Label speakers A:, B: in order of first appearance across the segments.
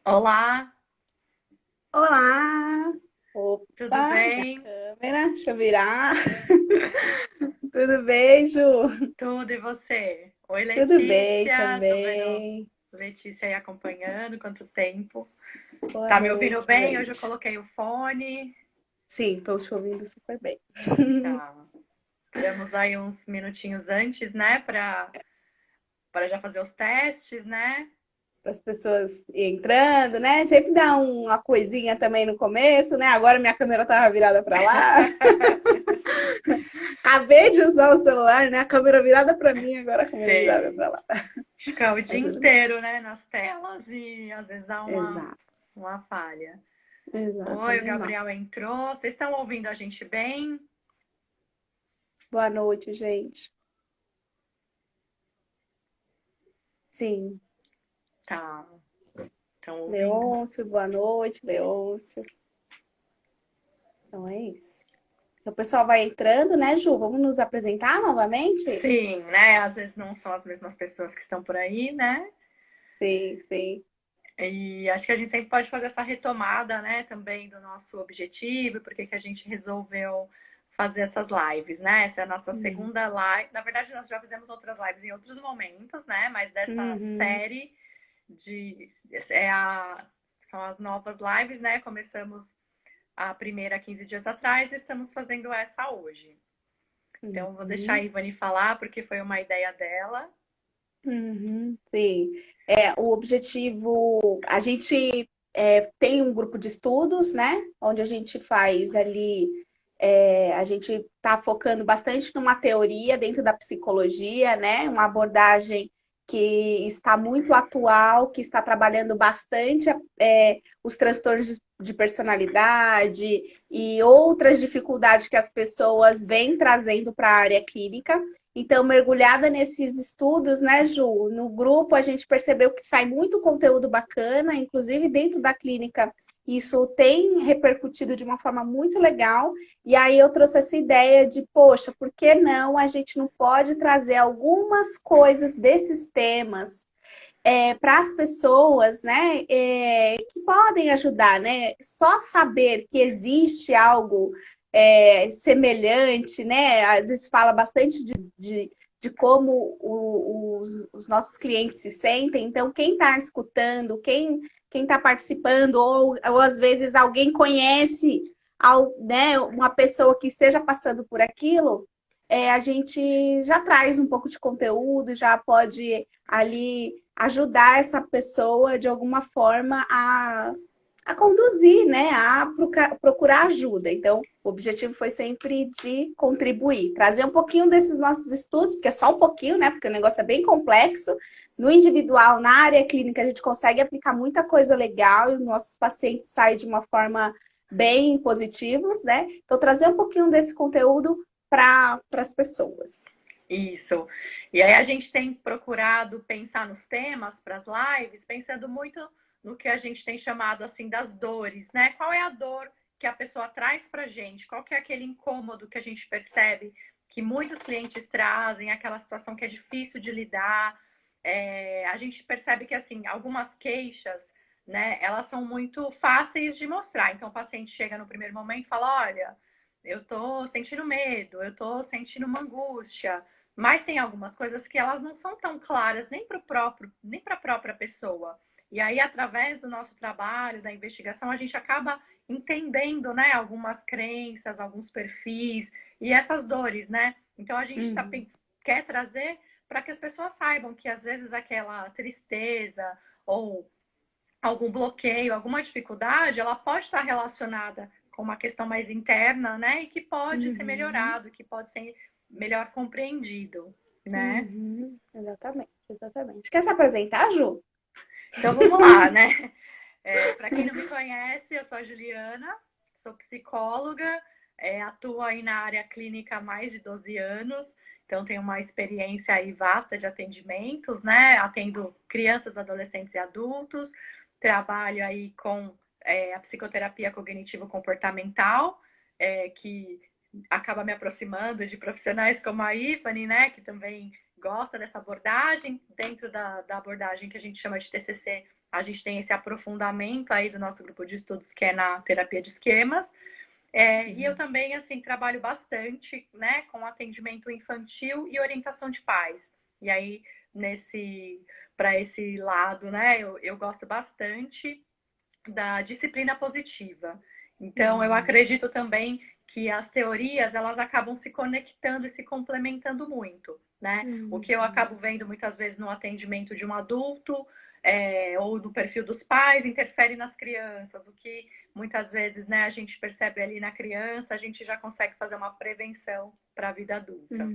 A: Olá,
B: Olá!
A: tudo
B: Opa, minha
A: bem?
B: câmera, deixa eu virar. Tudo bem, Ju?
A: Tudo e você? Oi,
B: Tudo bem
A: Letícia, tô vendo
B: também.
A: Letícia aí acompanhando, quanto tempo.
B: Boa
A: Tá me ouvindo
B: noite,
A: bem? Hoje eu
B: gente.
A: coloquei o fone.
B: Sim, tô te ouvindo super bem.
A: Tá. Tiramos aí uns minutinhos antes, né, para já fazer os testes, né?
B: Para as pessoas entrando, né? Sempre dá uma coisinha também no começo, né? Agora minha câmera tava virada para lá. Acabei de usar o celular, né? A câmera virada para mim, agora a câmera virada
A: Sei.
B: para lá.
A: Fica o dia
B: Mas tudo bem.
A: inteiro, né, nas telas e às vezes dá
B: Exato,
A: uma falha.
B: exato, é
A: Oi, o
B: normal.
A: Gabriel entrou. Vocês estão ouvindo a gente bem?
B: Boa noite, gente. Sim,
A: Tá. Estão ouvindo?
B: Leôncio, boa noite, Leôncio. Então é isso. Então, o pessoal vai entrando, né, Ju? Vamos nos apresentar novamente?
A: Sim, né? Às vezes não são as mesmas pessoas que estão por aí, né?
B: Sim, sim.
A: E acho que a gente sempre pode fazer essa retomada, né, também do nosso objetivo, porque que a gente resolveu fazer essas lives, né? Essa é a nossa
B: Uhum.
A: segunda live. Na verdade, nós já fizemos outras lives em outros momentos, né? Mas dessa
B: Uhum.
A: série de é a, são as novas lives, né? Começamos a primeira há 15 dias atrás e estamos fazendo essa hoje. Então, vou deixar a
B: Uhum.
A: Ivani falar, porque foi uma ideia dela.
B: Uhum. Sim. O objetivo, a gente tem um grupo de estudos, né? Onde a gente faz ali, a gente está focando bastante numa teoria dentro da psicologia, né? Uma abordagem que está muito atual, que está trabalhando bastante os transtornos de personalidade e outras dificuldades que as pessoas vêm trazendo para a área clínica. Então, mergulhada nesses estudos, né, Ju? No grupo a gente percebeu que sai muito conteúdo bacana, inclusive dentro da clínica. Isso tem repercutido de uma forma muito legal. E aí eu trouxe essa ideia de, poxa, por que não a gente não pode trazer algumas coisas desses temas para as pessoas, né, que podem ajudar, né? Só saber que existe algo semelhante, né? Às vezes fala bastante de como os nossos clientes se sentem. Então, quem está escutando, quem está participando, ou às vezes alguém conhece né, uma pessoa que esteja passando por aquilo, a gente já traz um pouco de conteúdo, já pode ali ajudar essa pessoa de alguma forma a conduzir, né? A procurar ajuda. Então, o objetivo foi sempre de contribuir, trazer um pouquinho desses nossos estudos, porque é só um pouquinho, né? Porque o negócio é bem complexo. No individual, na área clínica, a gente consegue aplicar muita coisa legal e os nossos pacientes saem de uma forma bem positivos, né? Então, trazer um pouquinho desse conteúdo para as pessoas.
A: Isso. E aí a gente tem procurado pensar nos temas para as lives, pensando muito no que a gente tem chamado assim das dores, né? Qual é a dor que a pessoa traz para a gente? Qual que é aquele incômodo que a gente percebe que muitos clientes trazem, aquela situação que é difícil de lidar? A gente percebe que assim algumas queixas, né? Elas são muito fáceis de mostrar. Então o paciente chega no primeiro momento e fala: olha, eu tô sentindo medo, eu tô sentindo uma angústia. Mas tem algumas coisas que elas não são tão claras nem para o próprio, nem para a própria pessoa. E aí, através do nosso trabalho, da investigação, a gente acaba entendendo, né, algumas crenças, alguns perfis e essas dores, né? Então a gente
B: Uhum.
A: quer trazer para que as pessoas saibam que às vezes aquela tristeza ou algum bloqueio, alguma dificuldade, ela pode estar relacionada com uma questão mais interna, né? E que pode ser
B: Uhum.
A: melhorado, que pode ser melhor compreendido, né?
B: Uhum, exatamente, exatamente. Quer se apresentar, Ju?
A: Então vamos lá, né? Para quem não me conhece, eu sou a Juliana, sou psicóloga, atuo aí na área clínica há mais de 12 anos, então tenho uma experiência aí vasta de atendimentos, né? Atendo crianças, adolescentes e adultos, trabalho aí com a psicoterapia cognitivo-comportamental, que acaba me aproximando de profissionais como a Ivani, né? Que também gosta dessa abordagem, dentro da abordagem que a gente chama de TCC a gente tem esse aprofundamento aí do nosso grupo de estudos, que é na terapia de esquemas. E eu também, assim, trabalho bastante, né, com atendimento infantil e orientação de pais. E aí, para esse lado, né, eu gosto bastante da disciplina positiva. Então, eu acredito também que as teorias, elas acabam se conectando e se complementando muito, né? O que eu acabo vendo muitas vezes no atendimento de um adulto, ou no perfil dos pais, interfere nas crianças. O que muitas vezes, né, a gente percebe ali na criança, a gente já consegue fazer uma prevenção para a vida adulta.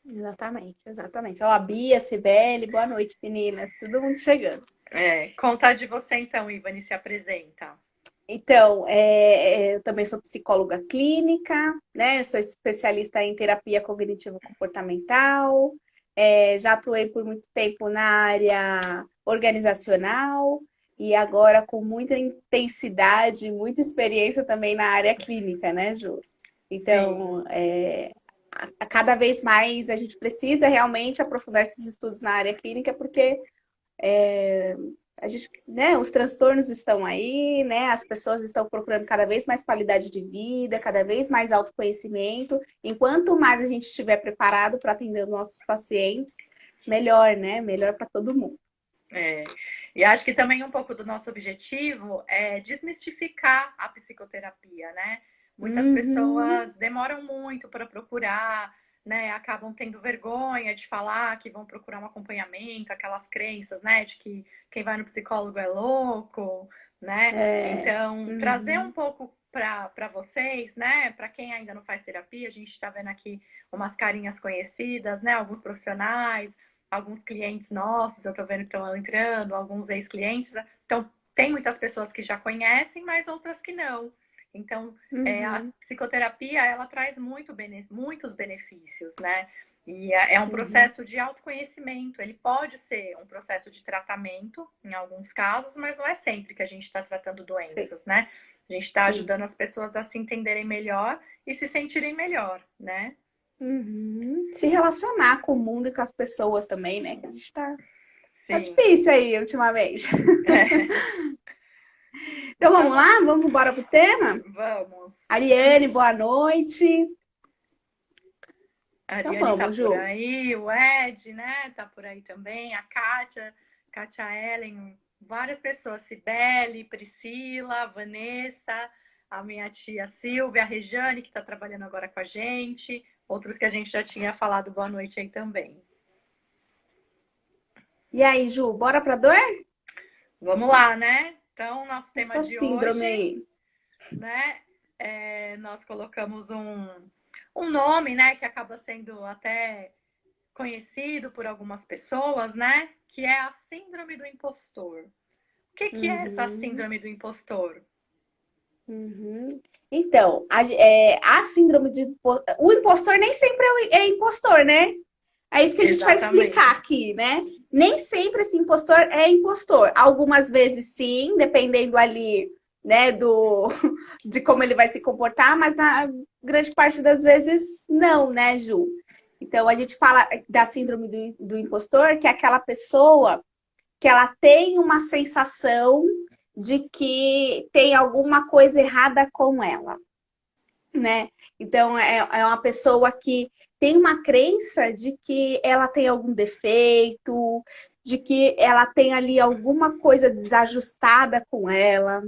B: Exatamente, exatamente. Ó, a Bia, Cibele, boa noite, meninas. Todo mundo chegando.
A: Conta de você então, Ivani, se apresenta.
B: Então, eu também sou psicóloga clínica, né? Sou especialista em terapia cognitivo-comportamental. Já atuei por muito tempo na área organizacional e agora com muita intensidade, muita experiência também na área clínica, né, Ju? Então, cada vez mais a gente precisa realmente aprofundar esses estudos na área clínica, porque a gente, né, os transtornos estão aí, né? As pessoas estão procurando cada vez mais qualidade de vida, cada vez mais autoconhecimento. Enquanto mais a gente estiver preparado para atender os nossos pacientes, melhor, né? Melhor para todo mundo.
A: E acho que também um pouco do nosso objetivo é desmistificar a psicoterapia, né? Muitas pessoas demoram muito para procurar, né? Acabam tendo vergonha de falar que vão procurar um acompanhamento, aquelas crenças, né? De que quem vai no psicólogo é louco, né? Então, trazer um pouco para vocês, né? Para quem ainda não faz terapia, a gente está vendo aqui umas carinhas conhecidas, né? Alguns profissionais, alguns clientes nossos, eu tô vendo que estão entrando, alguns ex-clientes. Então, tem muitas pessoas que já conhecem, mas outras que não. Então, a psicoterapia, ela traz muitos benefícios, né? E é um processo de autoconhecimento. Ele pode ser um processo de tratamento, em alguns casos, mas não é sempre que a gente está tratando doenças, né? A gente está ajudando as pessoas a se entenderem melhor e se sentirem melhor, né?
B: Se relacionar com o mundo e com as pessoas também, né? A gente tá difícil aí ultimamente. Então vamos lá? Vamos embora pro tema?
A: Vamos.
B: Ariane, boa noite.
A: A Ariane então vamos, tá por aí, o Ed, né? Tá por aí também, a Kátia Ellen, várias pessoas, Cibele, Priscila, Vanessa, a minha tia Silvia, a Rejane, que está trabalhando agora com a gente, outros que a gente já tinha falado boa noite aí também.
B: E aí, Ju, bora pra dor?
A: Vamos lá, né? Então, nosso tema
B: essa
A: de
B: síndrome
A: hoje,
B: aí,
A: né? Nós colocamos um nome, né? Que acaba sendo até conhecido por algumas pessoas, né? Que é a síndrome do impostor. O que é essa síndrome do impostor?
B: Então, a síndrome de... O impostor nem sempre é impostor, né? É isso que a gente vai explicar aqui, né? Nem sempre esse impostor é impostor. Algumas vezes sim, dependendo ali, né, de como ele vai se comportar, mas na grande parte das vezes não, né, Ju? Então, a gente fala da síndrome do impostor, que é aquela pessoa que ela tem uma sensação de que tem alguma coisa errada com ela, né? Então, é uma pessoa que tem uma crença de que ela tem algum defeito, de que ela tem ali alguma coisa desajustada com ela,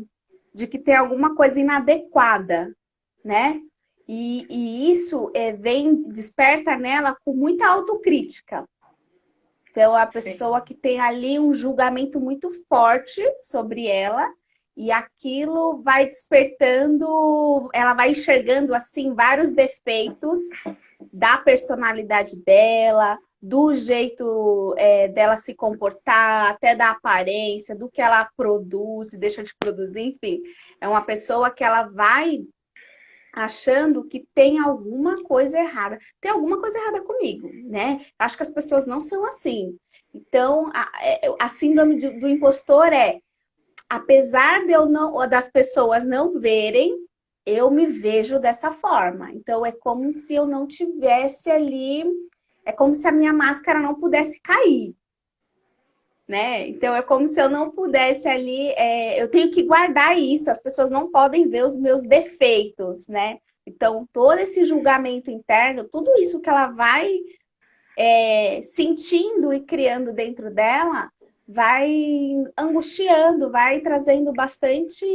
B: de que tem alguma coisa inadequada, né? E isso desperta nela com muita autocrítica. Então, a pessoa que tem ali um julgamento muito forte sobre ela, e aquilo vai despertando, ela vai enxergando, assim, vários defeitos da personalidade dela, do jeito dela se comportar, até da aparência, do que ela produz e deixa de produzir, enfim. É uma pessoa que ela vai achando que tem alguma coisa errada. Tem alguma coisa errada comigo, né? Acho que as pessoas não são assim. Então, a síndrome do impostor apesar das pessoas não verem, eu me vejo dessa forma. Então, é como se eu não tivesse ali, é como se a minha máscara não pudesse cair. né? Então é como se eu não pudesse ali, eu tenho que guardar isso, as pessoas não podem ver os meus defeitos, né? Então, todo esse julgamento interno, tudo isso que ela vai sentindo e criando dentro dela, vai angustiando, vai trazendo bastante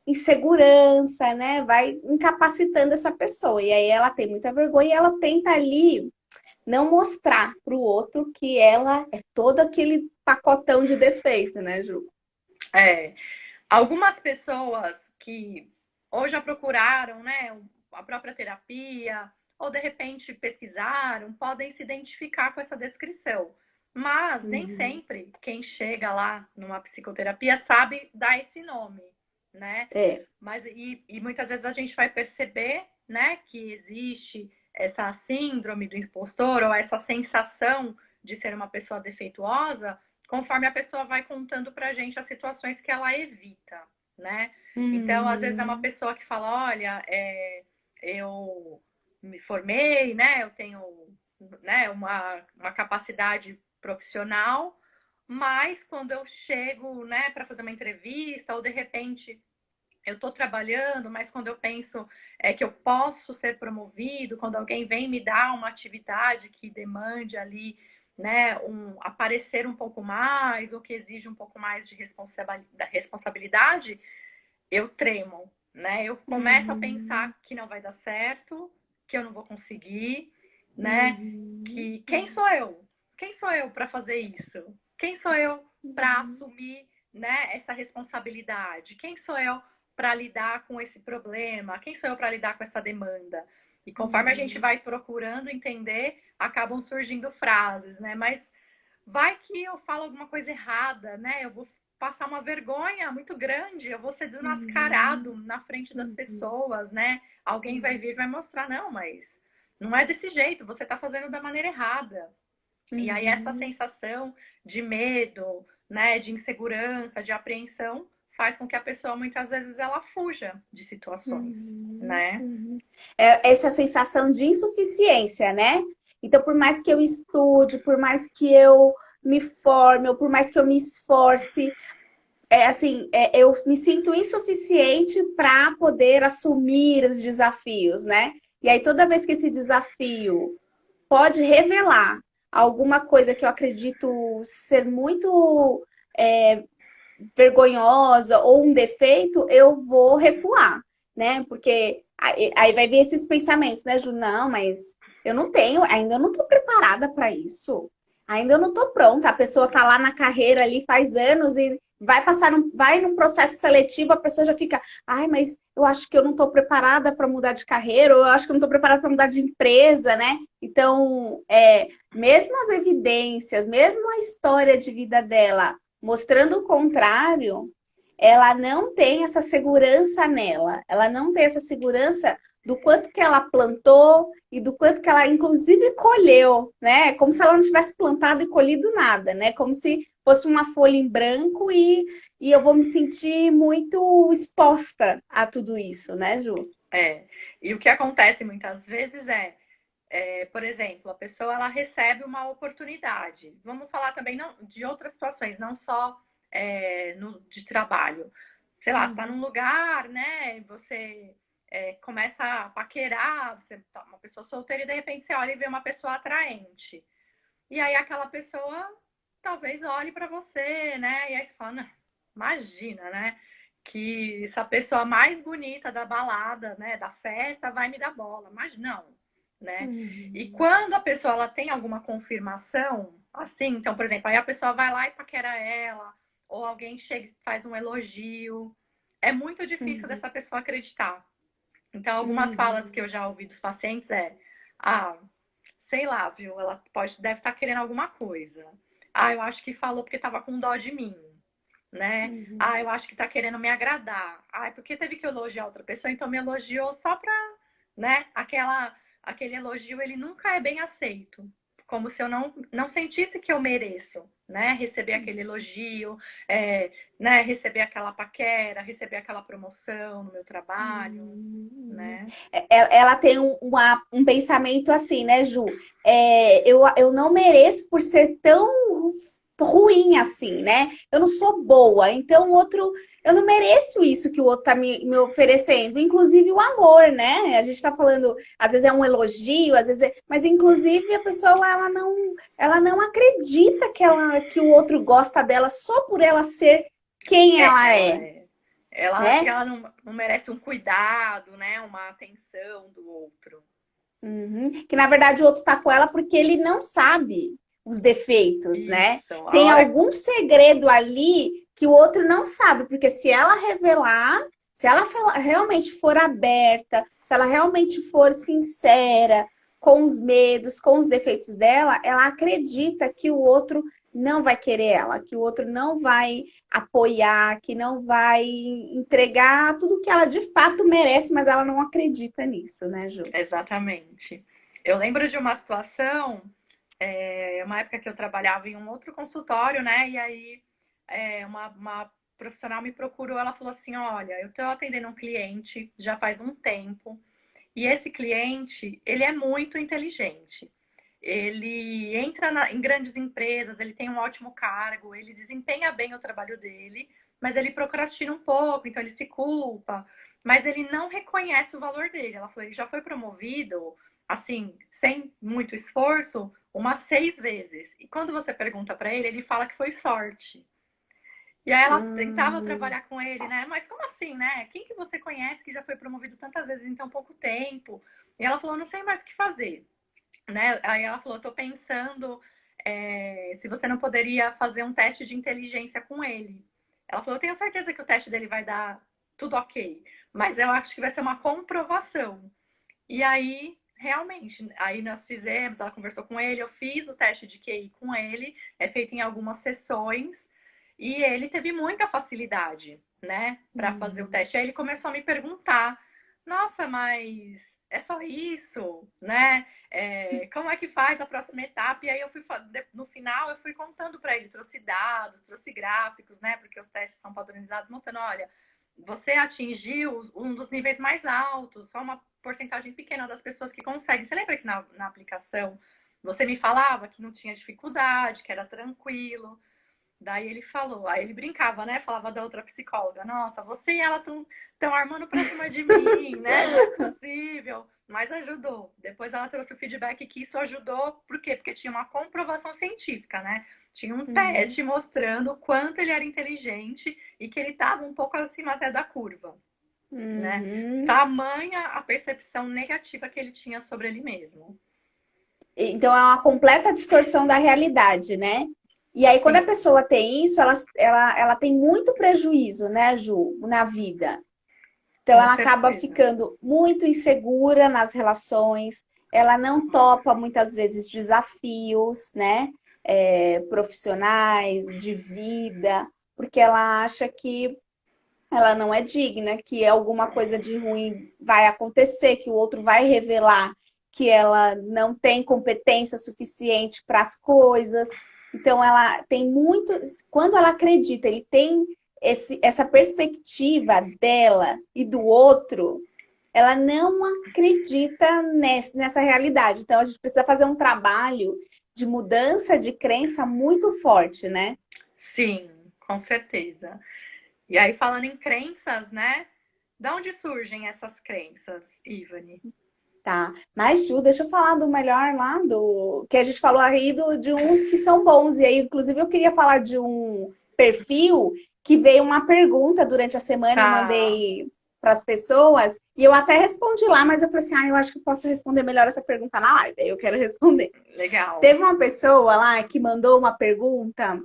B: insegurança, né? Vai incapacitando essa pessoa. E aí ela tem muita vergonha e ela tenta ali não mostrar para o outro que ela é todo aquele pacotão de defeito, né, Ju?
A: É, algumas pessoas que ou já procuraram, né, a própria terapia, ou de repente pesquisaram, podem se identificar com essa descrição. Mas nem
B: Uhum.
A: sempre quem chega lá numa psicoterapia sabe dar esse nome, né?
B: É.
A: Mas e muitas vezes a gente vai perceber, né, que existe essa síndrome do impostor ou essa sensação de ser uma pessoa defeituosa, conforme a pessoa vai contando pra gente as situações que ela evita, né? Então, às vezes é uma
B: Uhum.
A: pessoa que fala, olha, eu me formei, né? Eu tenho, né, uma capacidade profissional, mas quando eu chego, né, para fazer uma entrevista ou de repente eu estou trabalhando, mas quando eu penso que eu posso ser promovido, quando alguém vem me dar uma atividade que demande ali, né, aparecer um pouco mais, ou que exige um pouco mais de responsabilidade, eu tremo, né? Eu começo a
B: Uhum.
A: pensar que não vai dar certo, que eu não vou conseguir, né?
B: Uhum.
A: Que quem sou eu? Quem sou eu para fazer isso? Quem sou eu para
B: Uhum.
A: assumir, né, essa responsabilidade? Quem sou eu para lidar com esse problema? Quem sou eu para lidar com essa demanda? E conforme a gente
B: Uhum.
A: vai procurando entender, acabam surgindo frases, né? Mas vai que eu falo alguma coisa errada, né? Eu vou passar uma vergonha muito grande, eu vou ser desmascarado
B: Uhum.
A: na frente das
B: Uhum.
A: pessoas, né? Alguém vai vir e vai mostrar, não, mas não é desse jeito, você está fazendo da maneira errada. E aí essa
B: Uhum.
A: sensação de medo, né, de insegurança, de apreensão, faz com que a pessoa muitas vezes ela fuja de situações,
B: Uhum.
A: né?
B: Uhum. Essa sensação de insuficiência, né? Então, por mais que eu estude, por mais que eu me forme, ou por mais que eu me esforce, eu me sinto insuficiente para poder assumir os desafios, né? E aí, toda vez que esse desafio pode revelar alguma coisa que eu acredito ser muito é, vergonhosa ou um defeito, eu vou recuar, né? Porque aí vai vir esses pensamentos, né, Ju? Não, mas eu não tenho, ainda não estou preparada para isso. Ainda eu não estou pronta. A pessoa está lá na carreira ali faz anos e vai num processo seletivo, a pessoa já fica, ai, mas eu acho que eu não estou preparada para mudar de carreira, ou eu acho que eu não estou preparada para mudar de empresa, né? Então, mesmo as evidências, mesmo a história de vida dela mostrando o contrário, ela não tem essa segurança nela. Ela não tem essa segurança do quanto que ela plantou e do quanto que ela, inclusive, colheu, né? Como se ela não tivesse plantado e colhido nada, né? Como se fosse uma folha em branco e eu vou me sentir muito exposta a tudo isso, né, Ju?
A: É. E o que acontece muitas vezes por exemplo, a pessoa ela recebe uma oportunidade. Vamos falar também não, de outras situações, não só de trabalho. Sei lá, você está num
B: Uhum.
A: lugar, né? Você começa a paquerar, você tá uma pessoa solteira e de repente você olha e vê uma pessoa atraente. E aí aquela pessoa talvez olhe para você, né? E aí você fala, não, imagina, né? Que essa pessoa mais bonita da balada, né, da festa, vai me dar bola. Mas não, né? E
B: Uhum.
A: quando a pessoa ela tem alguma confirmação, assim, então, por exemplo, aí a pessoa vai lá e paquera ela, ou alguém chega e faz um elogio, é muito difícil
B: Uhum.
A: dessa pessoa acreditar. Então, algumas falas que
B: Uhum.
A: eu já ouvi dos pacientes ah, sei lá, viu? Ela deve estar querendo alguma coisa. Ah, eu acho que falou porque estava com dó de mim, né?
B: Uhum.
A: Ah, eu acho que está querendo me agradar. Ah, porque teve que elogiar outra pessoa, então me elogiou só para, né? Aquele elogio ele nunca é bem aceito, como se eu não sentisse que eu mereço, né? Receber aquele elogio, né? Receber aquela paquera, receber aquela promoção no meu trabalho,
B: Uhum.
A: né?
B: Ela tem um pensamento assim, né, Ju? Eu não mereço por ser tão ruim assim, né? Eu não sou boa, então o outro, eu não mereço isso que o outro tá me oferecendo, inclusive o amor, né? A gente tá falando, às vezes é um elogio, às vezes mas inclusive a pessoa ela não acredita que o outro gosta dela só por ela ser quem ela é,
A: Ela acha que
B: né?
A: ela não merece um cuidado, né? Uma atenção do outro.
B: Uhum. Que na verdade o outro tá com ela porque ele não sabe os defeitos, né?
A: Isso. A
B: Tem
A: hora.
B: algum segredo ali que o outro não sabe, porque se ela revelar, se ela realmente for aberta, se ela realmente for sincera com os medos, com os defeitos dela, ela acredita que o outro não vai querer ela, que o outro não vai apoiar, que não vai entregar tudo que ela de fato merece, mas ela não acredita nisso, né, Ju?
A: Exatamente. Eu lembro de uma situação, uma época que eu trabalhava em um outro consultório, né? E aí uma profissional me procurou, ela falou assim: olha, eu estou atendendo um cliente já faz um tempo, e esse cliente, ele é muito inteligente. Ele entra em grandes empresas, ele tem um ótimo cargo, ele desempenha bem o trabalho dele, mas ele procrastina um pouco, então ele se culpa, mas ele não reconhece o valor dele. Ela falou, ele já foi promovido, assim, sem muito esforço, umas 6 vezes. E quando você pergunta para ele fala que foi sorte. E aí ela tentava trabalhar com ele, né? Mas como assim, né? Quem que você conhece que já foi promovido tantas vezes em tão pouco tempo? E ela falou, não sei mais o que fazer, né? Aí ela falou, tô pensando se você não poderia fazer um teste de inteligência com ele. Ela falou, eu tenho certeza que o teste dele vai dar tudo ok, mas eu acho que vai ser uma comprovação. E aí, realmente, aí nós fizemos, ela conversou com ele, eu fiz o teste de QI com ele, é feito em algumas sessões, e ele teve muita facilidade, né, para fazer o teste. Aí ele começou a me perguntar, nossa, mas é só isso, né? Como é que faz a próxima etapa? E aí eu fui, no final, eu fui contando para ele, trouxe dados, trouxe gráficos, né? Porque os testes são padronizados, mostrando, olha, você atingiu um dos níveis mais altos, só uma porcentagem pequena das pessoas que conseguem. Você lembra que na aplicação você me falava que não tinha dificuldade, que era tranquilo? Daí ele falou, aí ele brincava, né? Falava da outra psicóloga, nossa, você e ela estão armando pra cima de mim, né? Não é possível. Mas ajudou. Depois ela trouxe o feedback que isso ajudou, por quê? Porque tinha uma comprovação científica, né? Tinha um teste mostrando o quanto ele era inteligente e que ele estava um pouco acima até da curva, né? Tamanha a percepção negativa que ele tinha sobre ele mesmo.
B: Então é uma completa distorção da realidade, né? E aí, quando a pessoa tem isso, ela tem muito prejuízo, né, Ju, na vida. Então, ela acaba ficando muito insegura nas relações, ela não topa muitas vezes desafios, né, profissionais, de vida, porque ela acha que ela não é digna, que alguma coisa de ruim vai acontecer, que o outro vai revelar que ela não tem competência suficiente para as coisas. Então, ela tem muito. Quando ela acredita, ele tem essa perspectiva dela e do outro, ela não acredita nessa realidade. Então, a gente precisa fazer um trabalho de mudança de crença muito forte, né?
A: Sim, com certeza. E aí, falando em crenças, né? Da onde surgem essas crenças, Ivani?
B: Tá, mas Ju, deixa eu falar do melhor lá, do que a gente falou aí de uns que são bons. E aí, inclusive, eu queria falar de um perfil que veio uma pergunta durante a semana, eu mandei para as pessoas, e eu até respondi lá, mas eu falei assim, eu acho que eu posso responder melhor essa pergunta na live, aí eu quero responder.
A: Legal.
B: Teve uma pessoa lá que mandou uma pergunta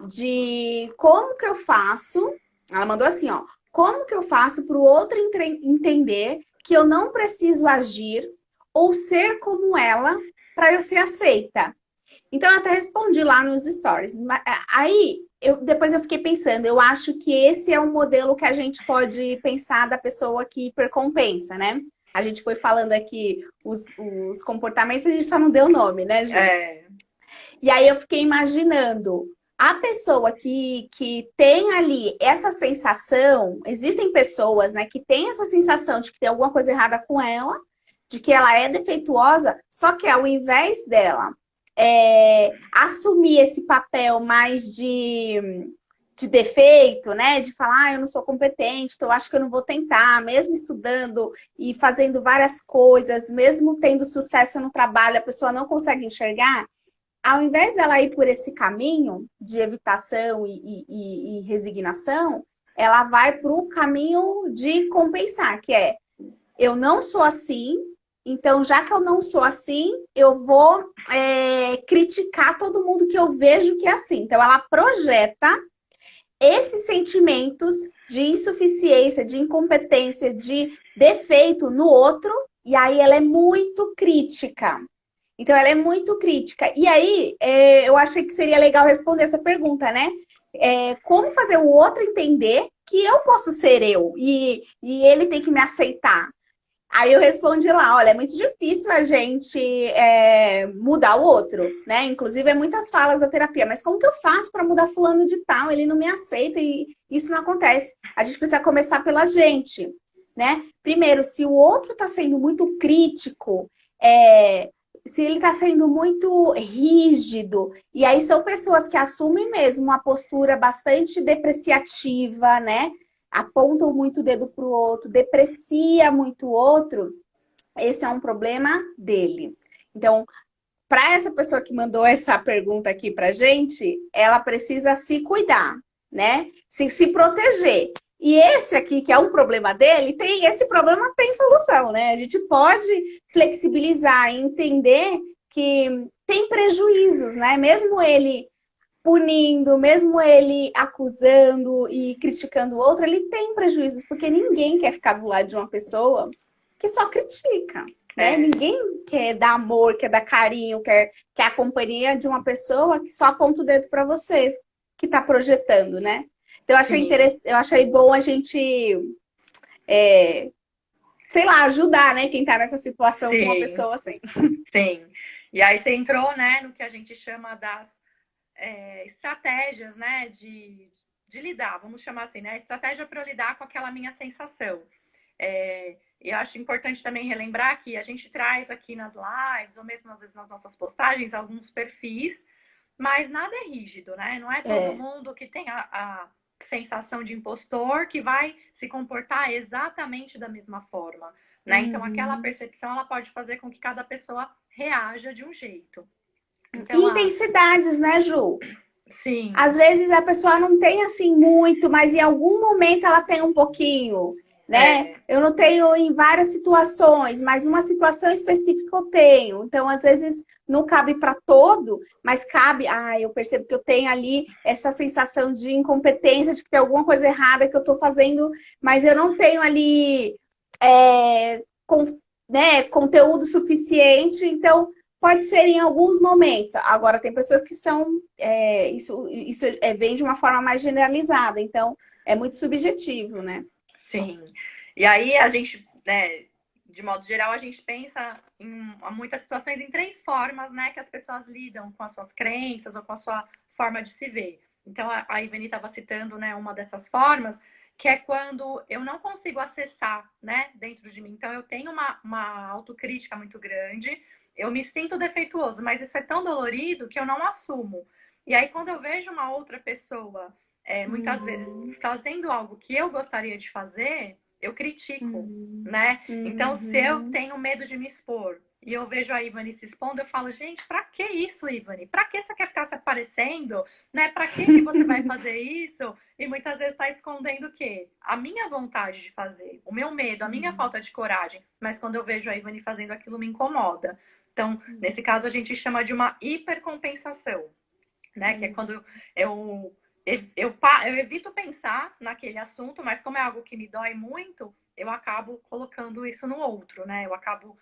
B: de como que eu faço, ela mandou assim, ó, como que eu faço para o outro entender que eu não preciso agir ou ser como ela para eu ser aceita. Então, eu até respondi lá nos stories. Aí, depois eu fiquei pensando, eu acho que esse é um modelo que a gente pode pensar da pessoa que hipercompensa, né? A gente foi falando aqui os comportamentos, a gente só não deu nome, né, Ju? E aí eu fiquei imaginando, a pessoa que tem ali essa sensação, existem pessoas, né, que têm essa sensação de que tem alguma coisa errada com ela, de que ela é defeituosa, só que ao invés dela assumir esse papel mais de defeito, né? De falar, eu não sou competente, então eu acho que eu não vou tentar, mesmo estudando e fazendo várias coisas, mesmo tendo sucesso no trabalho, a pessoa não consegue enxergar. Ao invés dela ir por esse caminho de evitação e resignação, ela vai para o caminho de compensar, que é eu não sou assim, então já que eu não sou assim, eu vou criticar todo mundo que eu vejo que é assim. Então ela projeta esses sentimentos de insuficiência, de incompetência, de defeito no outro, e aí ela é muito crítica. Então, ela é muito crítica. E aí, eu achei que seria legal responder essa pergunta, né? Como fazer o outro entender que eu posso ser eu e ele tem que me aceitar? Aí eu respondi lá, olha, é muito difícil a gente mudar o outro, né? Inclusive, é muitas falas da terapia, mas como que eu faço para mudar fulano de tal? Ele não me aceita e isso não acontece. A gente precisa começar pela gente, né? Primeiro, se o outro está sendo muito crítico, se ele está sendo muito rígido, e aí são pessoas que assumem mesmo uma postura bastante depreciativa, né? Apontam muito o dedo para o outro, deprecia muito o outro, esse é um problema dele. Então, para essa pessoa que mandou essa pergunta aqui para gente, ela precisa se cuidar, né? Se proteger. E esse aqui, que é um problema dele, esse problema tem solução, né? A gente pode flexibilizar e entender que tem prejuízos, né? Mesmo ele punindo, mesmo ele acusando e criticando o outro, ele tem prejuízos, porque ninguém quer ficar do lado de uma pessoa que só critica, né? Ninguém quer dar amor, quer dar carinho, quer a companhia de uma pessoa que só aponta o dedo para você, que está projetando, né? Então, eu achei bom a gente, sei lá, ajudar, né? Quem está nessa situação com uma pessoa assim.
A: Sim. E aí você entrou, né, no que a gente chama das estratégias, né, de lidar, vamos chamar assim, né, estratégia para eu lidar com aquela minha sensação. E eu acho importante também relembrar que a gente traz aqui nas lives, ou mesmo às vezes nas nossas postagens, alguns perfis, mas nada é rígido, né? Não é todo mundo que tem a sensação de impostor que vai se comportar exatamente da mesma forma, né? Então, aquela percepção, ela pode fazer com que cada pessoa reaja de um jeito. Então,
B: intensidades, né, Ju?
A: Sim.
B: Às vezes a pessoa não tem assim muito, mas em algum momento ela tem um pouquinho, né? Eu não tenho em várias situações, mas uma situação específica eu tenho. Então, às vezes não cabe para todo, mas cabe. Eu percebo que eu tenho ali essa sensação de incompetência, de que tem alguma coisa errada que eu estou fazendo, mas eu não tenho ali conteúdo suficiente. Então, pode ser em alguns momentos. Agora, tem pessoas que são... isso vem de uma forma mais generalizada. Então, é muito subjetivo, né?
A: Sim. E aí, a gente, né, de modo geral, a gente pensa em muitas situações em 3 formas, né, que as pessoas lidam com as suas crenças ou com a sua forma de se ver. Então, a Ivani estava citando, né, uma dessas formas, que é quando eu não consigo acessar, né, dentro de mim. Então, eu tenho uma autocrítica muito grande, eu me sinto defeituoso, mas isso é tão dolorido que eu não assumo. E aí, quando eu vejo uma outra pessoa, muitas vezes, fazendo algo que eu gostaria de fazer, eu critico, né? Então, se eu tenho medo de me expor e eu vejo a Ivani se expondo, eu falo, gente, pra que isso, Ivani? Pra que você quer ficar se aparecendo? Né? Pra que você vai fazer isso? E muitas vezes tá escondendo o quê? A minha vontade de fazer, o meu medo, a minha falta de coragem. Mas quando eu vejo a Ivani fazendo aquilo, me incomoda. Então, nesse caso, a gente chama de uma hipercompensação, né? Que é quando eu evito pensar naquele assunto, mas como é algo que me dói muito, eu acabo colocando isso no outro, né? Eu acabo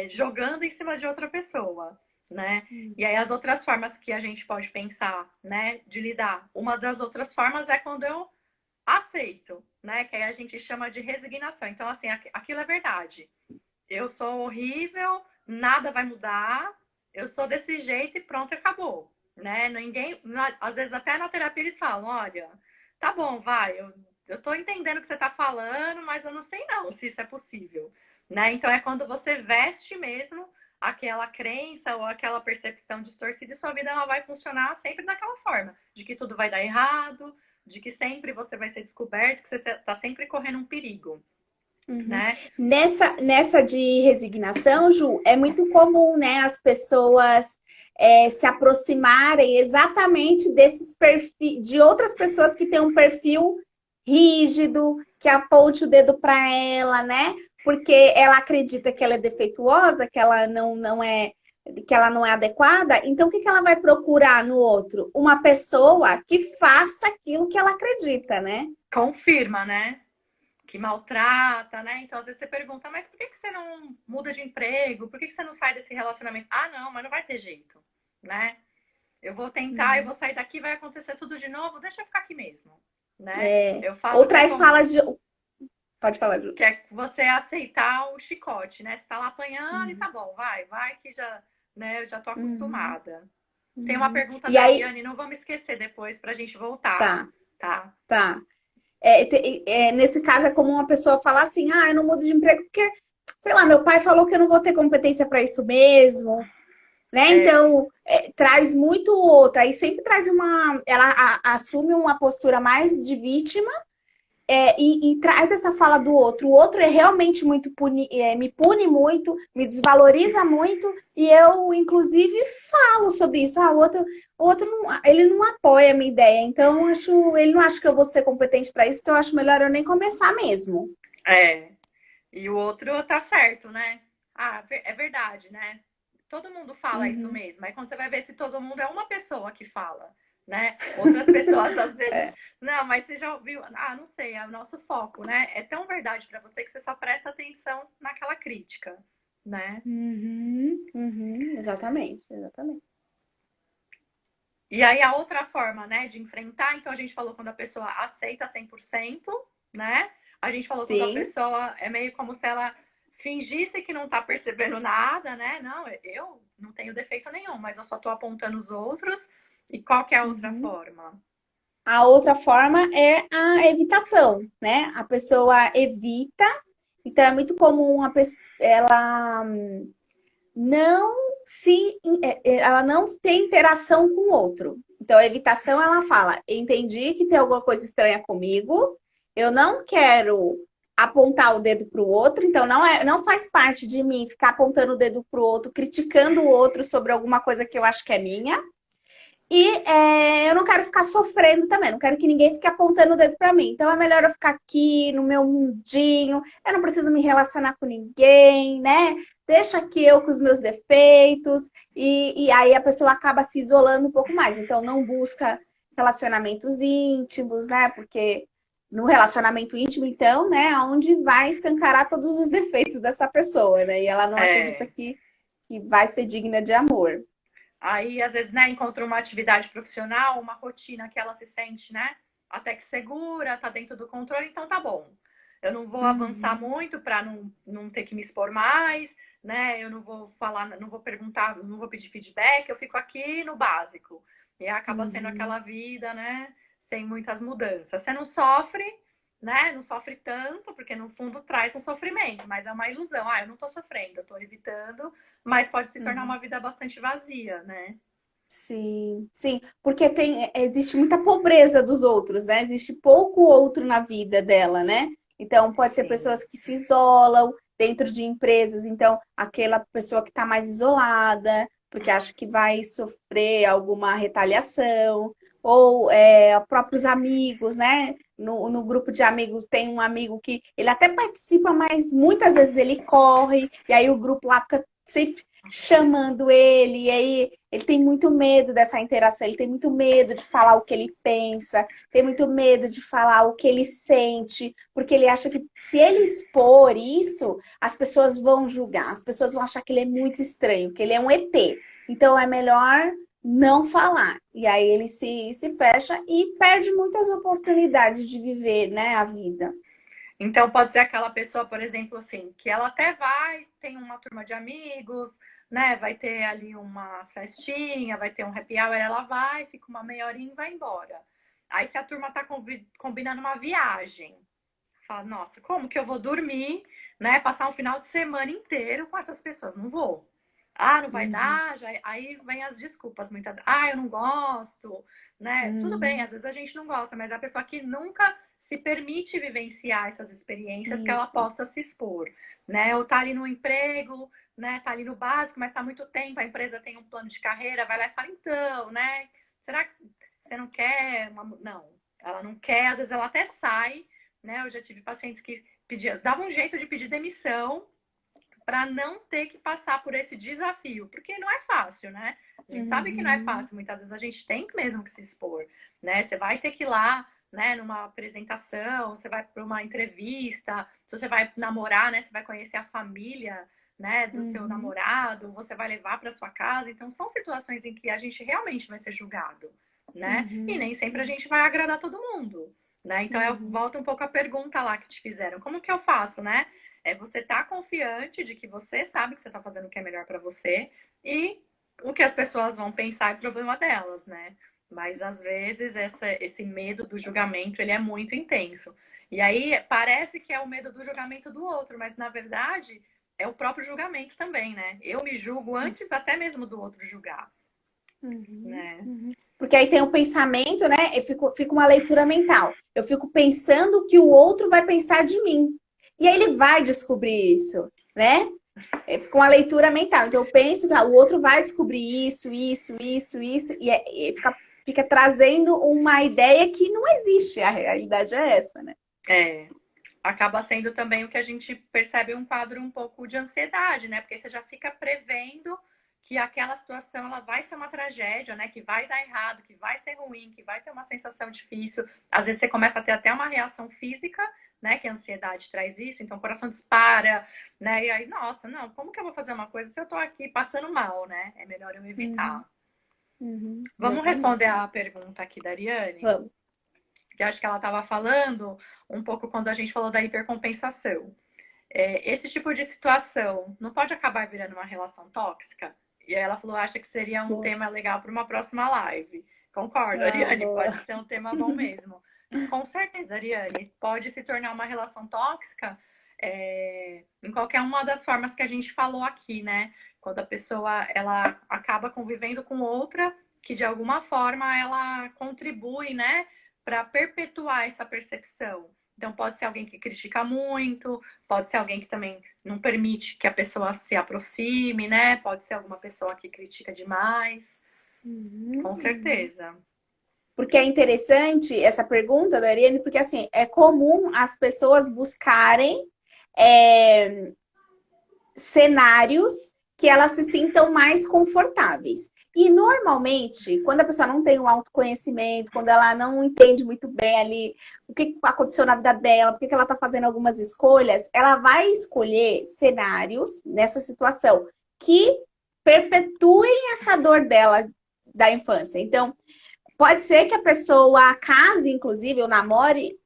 A: jogando em cima de outra pessoa, né? E aí as outras formas que a gente pode pensar, né, de lidar. Uma das outras formas é quando eu aceito, né? Que aí a gente chama de resignação. Então, assim, aquilo é verdade. Eu sou horrível, nada vai mudar, eu sou desse jeito e pronto, acabou. Né? Ninguém, às vezes até na terapia eles falam, olha, tá bom, vai, eu tô entendendo o que você tá falando, mas eu não sei não se isso é possível, né? Então é quando você veste mesmo aquela crença ou aquela percepção distorcida e sua vida ela vai funcionar sempre daquela forma, de que tudo vai dar errado, de que sempre você vai ser descoberto, que você está sempre correndo um perigo, né?
B: Nessa de resignação, Ju, é muito comum, né, as pessoas se aproximarem exatamente desses perfis, de outras pessoas que têm um perfil rígido, que aponte o dedo para ela, né? Porque ela acredita que ela é defeituosa, que ela que ela não é adequada. Então, o que que ela vai procurar no outro? Uma pessoa que faça aquilo que ela acredita, né?
A: Confirma, né? Que maltrata, né? Então, às vezes você pergunta, mas por que você não muda de emprego? Por que você não sai desse relacionamento? Ah, não, mas não vai ter jeito, né? Eu vou tentar, eu vou sair daqui, vai acontecer tudo de novo, deixa eu ficar aqui mesmo, né? Eu
B: Ou
A: falo que é
B: traz
A: como
B: falas de. Pode falar, Ju.
A: que é você aceitar o chicote, né? Você tá lá apanhando e tá bom, vai que já, né, eu já tô
B: Uhum,
A: acostumada. Tem uma
B: uhum.
A: pergunta
B: E
A: da
B: aí,
A: Eliane, não vamos esquecer depois pra gente voltar,
B: tá,
A: tá?
B: tá. Nesse caso, é comum uma pessoa falar assim: ah, eu não mudo de emprego porque, sei lá, meu pai falou que eu não vou ter competência para isso mesmo, né?
A: É,
B: Então, traz muito outra. Aí sempre traz uma. Ela assume uma postura mais de vítima. E traz essa fala do outro. O outro é realmente muito me pune muito, me desvaloriza muito, e eu, inclusive, falo sobre isso. Ah, o outro não, ele não apoia a minha ideia, então ele não acha que eu vou ser competente para isso, então eu acho melhor eu nem começar mesmo.
A: é. E o outro tá certo, né? Ah, é verdade, né? Todo mundo fala isso
B: Uhum.
A: mesmo. Aí quando você vai ver se todo mundo é uma pessoa que fala, né? Outras pessoas às vezes, não, mas você já ouviu? Ah, não sei, é o nosso foco, né? É tão verdade para você que você só presta atenção naquela crítica, né?
B: Uhum, uhum, exatamente, exatamente.
A: E aí a outra forma, né, de enfrentar, então a gente falou quando a pessoa aceita 100%, né? A gente falou quando a
B: Sim.
A: pessoa é meio como se ela fingisse que não tá percebendo nada, né? Não, eu não tenho defeito nenhum, mas eu só tô apontando os outros. E qual que é a outra
B: Uhum.
A: forma?
B: A outra forma é a evitação, né? A pessoa evita, então é muito comum a pessoa, ela não ela não tem interação com o outro. Então, a evitação, ela fala: entendi que tem alguma coisa estranha comigo, eu não quero apontar o dedo para o outro, então não faz parte de mim ficar apontando o dedo para o outro, criticando o outro sobre alguma coisa que eu acho que é minha. Eu não quero ficar sofrendo também, não quero que ninguém fique apontando o dedo para mim. Então é melhor eu ficar aqui no meu mundinho, eu não preciso me relacionar com ninguém, né? Deixa aqui eu com os meus defeitos, e aí a pessoa acaba se isolando um pouco mais. Então não busca relacionamentos íntimos, né? Porque no relacionamento íntimo, então, né, aonde vai escancarar todos os defeitos dessa pessoa, né? E ela não acredita
A: É,
B: que vai ser digna de amor.
A: aí, às vezes, né, encontra uma atividade profissional, uma rotina que ela se sente, né, até que segura, tá dentro do controle, então tá bom. Eu não vou avançar
B: Uhum.
A: muito para não ter que me expor mais, né? Eu não vou falar, não vou perguntar, não vou pedir feedback, eu fico aqui no básico. E acaba sendo
B: Uhum.
A: aquela vida, né, sem muitas mudanças. Você não sofre, né? Não sofre tanto, porque no fundo traz um sofrimento, mas é uma ilusão. Ah, eu não tô sofrendo, eu tô evitando, mas pode se tornar
B: Uhum.
A: uma vida bastante vazia, né?
B: Sim, sim, porque existe muita pobreza dos outros, né? Existe pouco outro na vida dela, né? Então, pode ser
A: Sim.
B: pessoas que se isolam dentro de empresas, então, aquela pessoa que está mais isolada, porque acha que vai sofrer alguma retaliação, ou próprios amigos, né? No grupo de amigos tem um amigo que ele até participa, mas muitas vezes ele corre, e aí o grupo lá fica sempre chamando ele, e aí ele tem muito medo dessa interação, ele tem muito medo de falar o que ele pensa, tem muito medo de falar o que ele sente, porque ele acha que se ele expor isso, as pessoas vão julgar, as pessoas vão achar que ele é muito estranho, que ele é um ET. Então é melhor não falar. E aí ele se fecha e perde muitas oportunidades de viver, né, a vida.
A: Então pode ser aquela pessoa, por exemplo, assim, que ela até vai, tem uma turma de amigos, né? Vai ter ali uma festinha, vai ter um happy hour, ela vai, fica uma meia horinha e vai embora. Aí se a turma tá combinando uma viagem, fala, nossa, como que eu vou dormir, né? Passar um final de semana inteiro com essas pessoas? Não vou. Ah, não vai
B: Uhum.
A: dar, aí vem as desculpas muitas vezes. Ah, eu não gosto, né? Tudo bem,
B: Uhum.
A: às vezes a gente não gosta, mas é a pessoa que nunca se permite vivenciar essas experiências que ela
B: Isso.
A: possa se expor, né? Ou tá ali no emprego, né? Tá ali no básico, mas tá muito tempo, a empresa tem um plano de carreira, vai lá e fala, então, né? Será que você não quer uma... Não, ela não quer, às vezes ela até sai, né? Eu já tive pacientes que davam um jeito de pedir demissão para não ter que passar por esse desafio, porque não é fácil, né? A gente sabe que não é
B: Uhum.
A: fácil, muitas vezes a gente tem mesmo que se expor, né? Você vai ter que ir lá, né, numa apresentação, você vai para uma entrevista, se você vai namorar, né, você vai conhecer a família, né, do seu
B: Uhum.
A: namorado, você vai levar para sua casa, então são situações em que a gente realmente vai ser julgado, né? E
B: Uhum.
A: nem sempre a gente vai agradar todo mundo, né? Então eu
B: Uhum.
A: volto um pouco à pergunta lá que te fizeram, como que eu faço, né? É você estar confiante de que você sabe que você está fazendo o que é melhor para você e o que as pessoas vão pensar é problema delas, né? Mas às vezes esse medo do julgamento ele é muito intenso. E aí parece que é o medo do julgamento do outro, mas na verdade é o próprio julgamento também, né? Eu me julgo antes até mesmo do outro julgar,
B: Uhum.
A: né?
B: Uhum. Porque aí tem o pensamento, né? Fica uma leitura mental. Eu fico pensando o que o outro vai pensar de mim. E aí ele vai descobrir isso, né? Fica uma leitura mental. Então eu penso que o outro vai descobrir isso, fica trazendo uma ideia que não existe. A realidade é essa, né?
A: É, acaba sendo também o que a gente percebe um quadro um pouco de ansiedade, né? Porque você já fica prevendo que aquela situação ela vai ser uma tragédia, né? Que vai dar errado, que vai ser ruim, que vai ter uma sensação difícil. Às vezes você começa a ter até uma reação física, né? Que a ansiedade traz isso, então o coração dispara, né? E aí, nossa, não, como que eu vou fazer uma coisa se eu tô aqui passando mal, né? É melhor eu
B: Uhum,
A: evitar. Vamos responder
B: exatamente.
A: a pergunta aqui da Ariane?
B: Vamos.
A: Que eu acho que ela estava falando um pouco quando a gente falou da hipercompensação. Esse tipo de situação não pode acabar virando uma relação tóxica? E aí ela falou, acha que seria um
B: Boa.
A: tema legal para uma próxima live. Concordo,
B: Ah,
A: Ariane,
B: boa.
A: pode ser um tema bom mesmo. Com certeza, Ariane, pode se tornar uma relação tóxica em qualquer uma das formas que a gente falou aqui, né? Quando a pessoa ela acaba convivendo com outra que de alguma forma ela contribui, né, para perpetuar essa percepção. Então pode ser alguém que critica muito, pode ser alguém que também não permite que a pessoa se aproxime, né? Pode ser alguma pessoa que critica demais. Com
B: Uhum.
A: certeza.
B: Porque é interessante essa pergunta da Ariane, porque assim, é comum as pessoas buscarem é, cenários que elas se sintam mais confortáveis. E normalmente, quando a pessoa não tem um autoconhecimento, quando ela não entende muito bem ali o que aconteceu na vida dela, por que ela está fazendo algumas escolhas, ela vai escolher cenários nessa situação que perpetuem essa dor dela da infância. Então, pode ser que a pessoa case, inclusive, ou namore,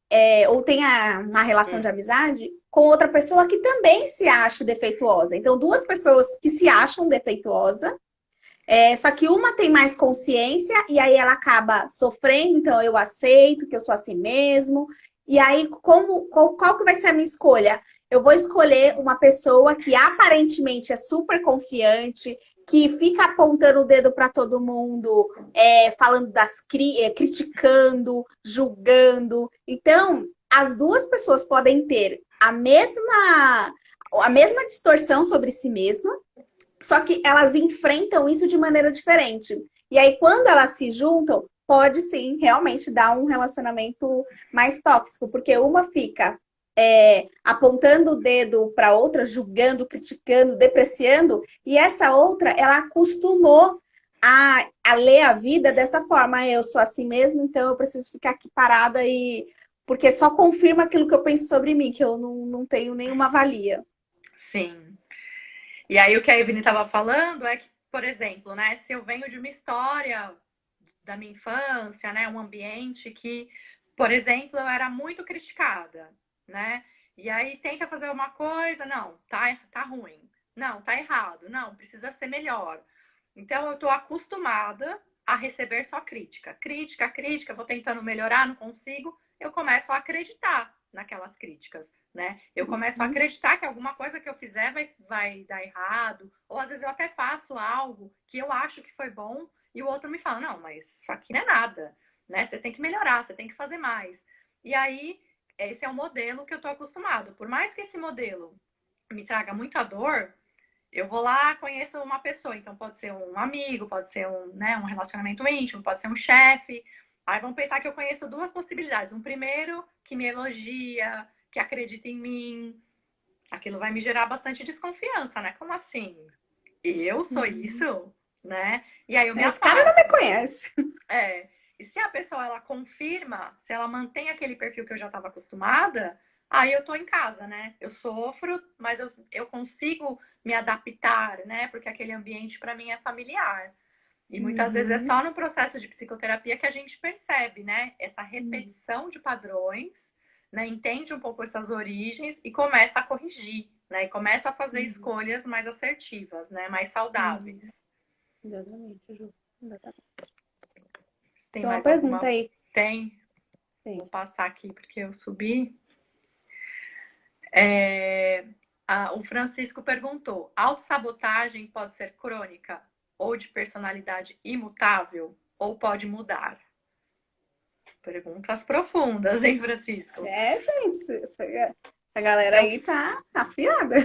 B: ou tenha uma relação de
A: Hum.
B: amizade com outra pessoa que também se acha defeituosa. Então, duas pessoas que se acham defeituosa, só que uma tem mais consciência e aí ela acaba sofrendo, então eu aceito que eu sou assim mesmo. E aí, qual que vai ser a minha escolha? Eu vou escolher uma pessoa que aparentemente é super confiante, que fica apontando o dedo para todo mundo, falando criticando, julgando. Então, as duas pessoas podem ter a mesma distorção sobre si mesma, só que elas enfrentam isso de maneira diferente. E aí, quando elas se juntam, pode sim realmente dar um relacionamento mais tóxico, porque uma fica apontando o dedo para outra, julgando, criticando, depreciando, e essa outra, ela acostumou a ler a vida dessa forma. "Ah, eu sou assim mesmo, então eu preciso ficar aqui parada e. Porque só confirma aquilo que eu penso sobre mim, que eu não tenho nenhuma valia."
A: Sim. E aí o que a Evelyn estava falando é que, por exemplo, né, se eu venho de uma história da minha infância, né, um ambiente que, por exemplo, eu era muito criticada, né? E aí tenta fazer uma coisa, não, tá ruim. Não, tá errado. Não, precisa ser melhor. Então eu tô acostumada a receber só crítica. Crítica, crítica, vou tentando melhorar, não consigo, eu começo a acreditar naquelas críticas, né? Eu começo a acreditar que alguma coisa que eu fizer vai dar errado, ou às vezes eu até faço algo que eu acho que foi bom e o outro me fala, não, mas isso aqui não é nada, né? Você tem que melhorar, você tem que fazer mais. E aí, esse é o modelo que eu tô acostumado. Por mais que esse modelo me traga muita dor, eu vou lá, conheço uma pessoa, então pode ser um amigo, pode ser um relacionamento íntimo, pode ser um chefe. Aí vamos pensar que eu conheço duas possibilidades. Um primeiro que me elogia, que acredita em mim. Aquilo vai me gerar bastante desconfiança, né? Como assim? Eu sou isso, né? E aí eu me
B: Esse cara não
A: afasto.
B: me conhece.
A: É. E se a pessoa ela confirma, se ela mantém aquele perfil que eu já estava acostumada, aí eu tô em casa, né? Eu sofro, mas eu consigo me adaptar, né? Porque aquele ambiente para mim é familiar. E muitas vezes é só no processo de psicoterapia que a gente percebe, né? Essa repetição de padrões, né? Entende um pouco essas origens e começa a corrigir, né? E começa a fazer escolhas mais assertivas, né? Mais saudáveis.
B: Exatamente, Ju. Exatamente.
A: Tem
B: Tem uma
A: mais
B: pergunta
A: alguma?
B: aí.
A: Tem?
B: Tem.
A: Vou passar aqui porque eu subi. O Francisco perguntou: autossabotagem pode ser crônica ou de personalidade imutável ou pode mudar? Perguntas profundas, hein, Francisco?
B: Gente, essa galera
A: Então,
B: aí tá afiada.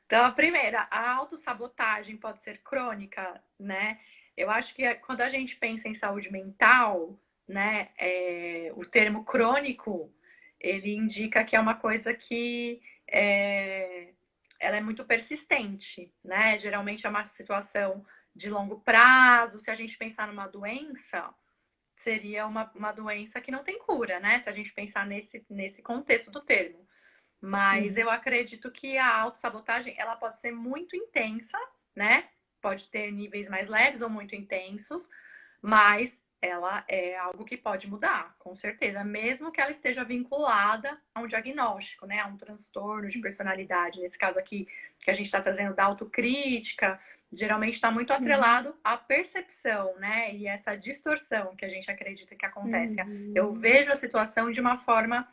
A: então, a primeira, a autossabotagem pode ser crônica, né? Eu acho que quando a gente pensa em saúde mental, né, o termo crônico, ele indica que é uma coisa que ela é muito persistente, né? Geralmente é uma situação de longo prazo. Se a gente pensar numa doença, seria uma doença que não tem cura, né? Se a gente pensar nesse contexto do termo. Mas eu acredito que a autossabotagem, ela pode ser muito intensa, né? Pode ter níveis mais leves ou muito intensos, mas ela é algo que pode mudar, com certeza, mesmo que ela esteja vinculada a um diagnóstico, né? A um transtorno de personalidade. Nesse caso aqui, que a gente está trazendo da autocrítica, geralmente está muito atrelado à percepção, né? E essa distorção que a gente acredita que acontece. Eu vejo a situação de uma forma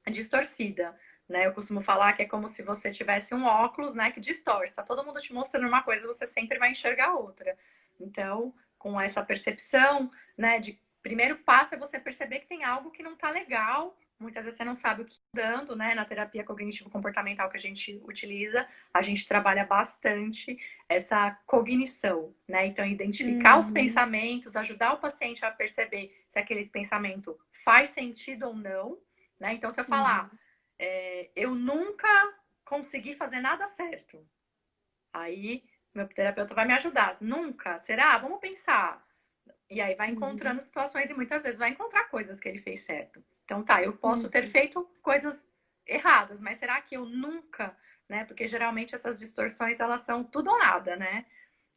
A: distorcida. Né? Eu costumo falar que é como se você tivesse um óculos, né, que distorce. Tá todo mundo te mostrando uma coisa, você sempre vai enxergar outra. Então, com essa percepção, né, de primeiro passo é você perceber que tem algo que não tá legal. Muitas vezes você não sabe o que está dando, né? Na terapia cognitivo-comportamental que a gente utiliza, a gente trabalha bastante essa cognição, né? Então, identificar os pensamentos, ajudar o paciente a perceber se aquele pensamento faz sentido ou não, né? Então, se eu falar, eu nunca consegui fazer nada certo. Aí, meu terapeuta vai me ajudar. Nunca? Será? Vamos pensar. E aí vai encontrando situações e muitas vezes vai encontrar coisas que ele fez certo. Então, tá, eu posso ter feito coisas erradas, mas será que eu nunca, né? Porque geralmente essas distorções, elas são tudo ou nada, né?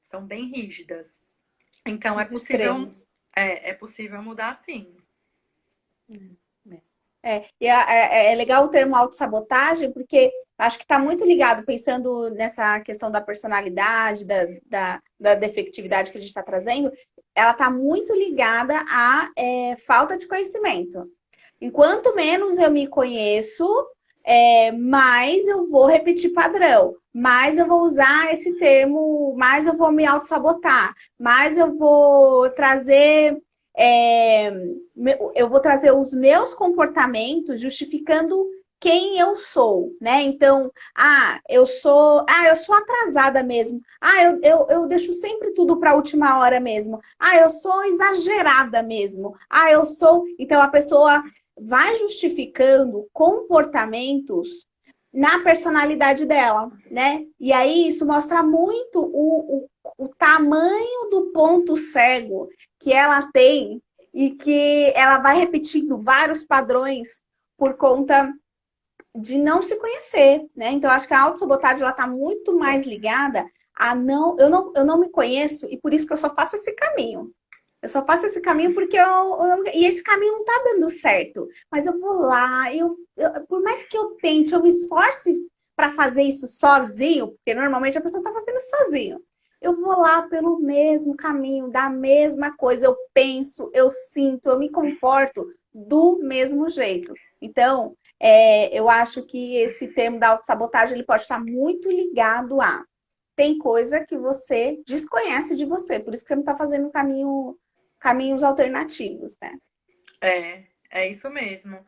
A: São bem rígidas. Então,
B: Os extremos.
A: é possível mudar sim.
B: É legal o termo autossabotagem, porque acho que está muito ligado, pensando nessa questão da personalidade, da defectividade que a gente está trazendo, ela está muito ligada à falta de conhecimento. Enquanto menos eu me conheço, mais eu vou repetir padrão, mais eu vou usar esse termo, mais eu vou me autossabotar, mais eu vou trazer eu vou trazer os meus comportamentos justificando quem eu sou, né? Então, eu sou atrasada mesmo. Eu deixo sempre tudo para a última hora mesmo. Eu sou exagerada mesmo. Eu sou. Então, a pessoa vai justificando comportamentos na personalidade dela, né? E aí isso mostra muito o tamanho do ponto cego que ela tem e que ela vai repetindo vários padrões por conta de não se conhecer, né? Então, acho que a autossabotagem ela está muito mais ligada a eu não me conheço e por isso que eu só faço esse caminho. Eu só faço esse caminho porque e esse caminho não está dando certo. Mas eu vou lá, por mais que eu tente, eu me esforce para fazer isso sozinho, porque normalmente a pessoa está fazendo sozinho. Eu vou lá pelo mesmo caminho, da mesma coisa. Eu penso, eu sinto, eu me comporto do mesmo jeito. Então, eu acho que esse termo da autossabotagem ele pode estar muito ligado a tem coisa que você desconhece de você, por isso que você não está fazendo caminhos alternativos, né?
A: É isso mesmo.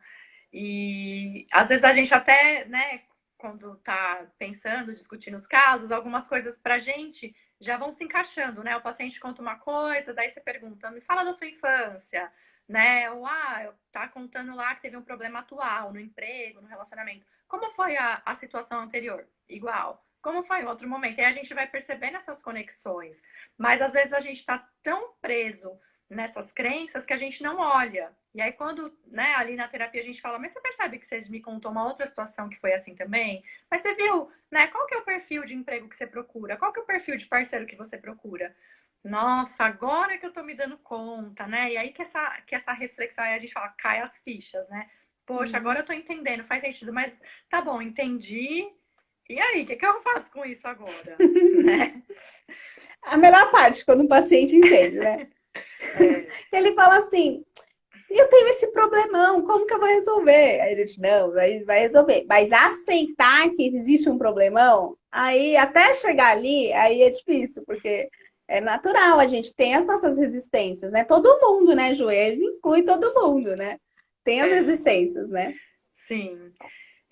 A: E às vezes a gente até, né, quando tá pensando, discutindo os casos, algumas coisas pra gente já vão se encaixando, né? O paciente conta uma coisa, daí você pergunta, me fala da sua infância, né? Ou, tá contando lá que teve um problema atual no emprego, no relacionamento. Como foi a situação anterior? Igual. Como foi em outro momento? E a gente vai percebendo essas conexões. Mas às vezes a gente tá tão preso nessas crenças que a gente não olha. E aí, quando, né, ali na terapia a gente fala, mas você percebe que você me contou uma outra situação que foi assim também? Mas você viu, né, qual que é o perfil de emprego que você procura? Qual que é o perfil de parceiro que você procura? Nossa, agora que eu tô me dando conta, né? E aí que essa reflexão, aí a gente fala, cai as fichas, né? Poxa, agora eu tô entendendo, faz sentido, mas tá bom, entendi. E aí, o que eu faço com isso agora? Né?
B: A melhor parte, quando o paciente entende, né? Ele fala assim, eu tenho esse problemão, como que eu vou resolver? Aí a gente, não, vai resolver. Mas aceitar que existe um problemão, aí até chegar ali, aí é difícil, porque é natural, a gente tem as nossas resistências, né? Todo mundo, né, Joelho? Inclui todo mundo, né? Tem as resistências, né?
A: Sim.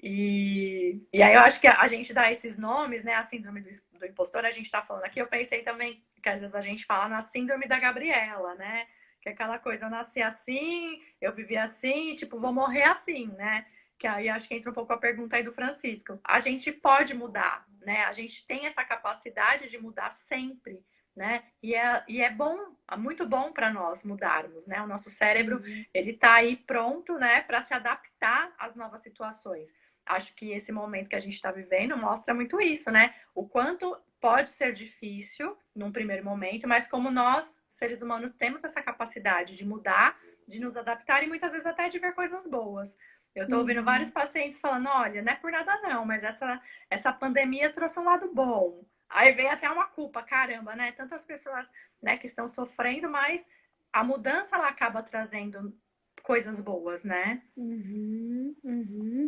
A: E aí eu acho que a gente dá esses nomes, né? A síndrome do impostor, a gente tá falando aqui. Eu pensei também que às vezes a gente fala na síndrome da Gabriela, né? Que é aquela coisa, eu nasci assim, eu vivi assim, tipo, vou morrer assim, né? Que aí acho que entra um pouco a pergunta aí do Francisco. A gente pode mudar, né? A gente tem essa capacidade de mudar sempre, né? E é bom, é muito bom para nós mudarmos, né? O nosso cérebro, ele tá aí pronto, né, para se adaptar às novas situações. Acho que esse momento que a gente está vivendo mostra muito isso, né? O quanto pode ser difícil num primeiro momento, mas como nós, seres humanos, temos essa capacidade de mudar, de nos adaptar e muitas vezes até de ver coisas boas. Eu estou ouvindo vários pacientes falando, olha, não é por nada não, mas essa pandemia trouxe um lado bom. Aí vem até uma culpa, caramba, né? Tantas pessoas, né, que estão sofrendo, mas a mudança ela acaba trazendo coisas boas, né?